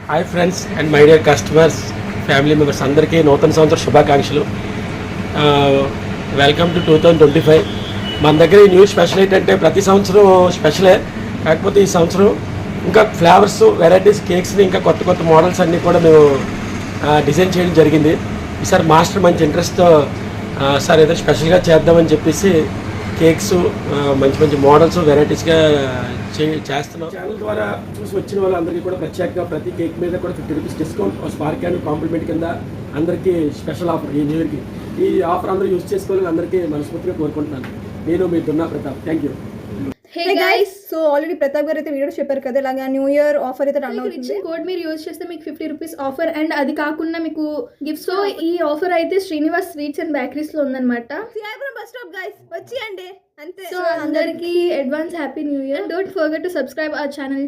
Hi friends and my dear customers, family members అందరికీ నూతన సంవత్సర శుభాకాంక్షలు. Welcome to 2025. మన దగ్గర ఈ న్యూ స్పెషల్ ఏంటంటే ప్రతి సంవత్సరం స్పెషలే, కాకపోతే ఈ సంవత్సరం ఇంకా ఫ్లేవర్స్, వెరైటీస్, కేక్స్ని ఇంకా కొత్త కొత్త మోడల్స్ అన్నీ కూడా మేము డిజైన్ చేయడం జరిగింది. ఈసారి మాస్టర్ మంచి ఇంట్రెస్ట్తో సార్ ఏదో స్పెషల్గా చేద్దామని చెప్పేసి కేక్స్ మంచి మంచి మోడల్స్, వెరైటీస్గా చేస్తున్నాం. ఛానల్ ద్వారా చూసి వచ్చిన వాళ్ళందరికీ కూడా ప్రత్యేకంగా ప్రతి కేక్ మీద కూడా 50 rupees discount, spark and compliment కింద అందరికీ స్పెషల్ ఆఫర్. ఈ న్యూ ఇయర్కి ఈ ఆఫర్ అందరూ యూజ్ చేసుకోవాలని అందరికీ మనస్ఫూర్తిగా కోరుకుంటున్నాను. నేను మీ Dunna Pratap. Thank you. Hey guys, so already Pratap గారు అయితే వీడియో చెప్పారు కదా, ఇలాగా న్యూ ఇయర్ ఆఫర్ అయితే రన్ అవుతుంది. కోడ్ మీరు యూజ్ చేస్తే మీకు 50 రూపీస్ ఆఫర్, అండ్ అది కాకుండా మీకు గిఫ్ట్స్. సో ఈ ఆఫర్ అయితే శ్రీనివాస్ స్వీట్స్ అండ్ బేకరీస్ లో ఉందన్నమాట. బస్ స్టాప్ గైస్, వచ్చేయండి అంతే. సో అందరికి advance happy new year. Don't forget to subscribe our channel.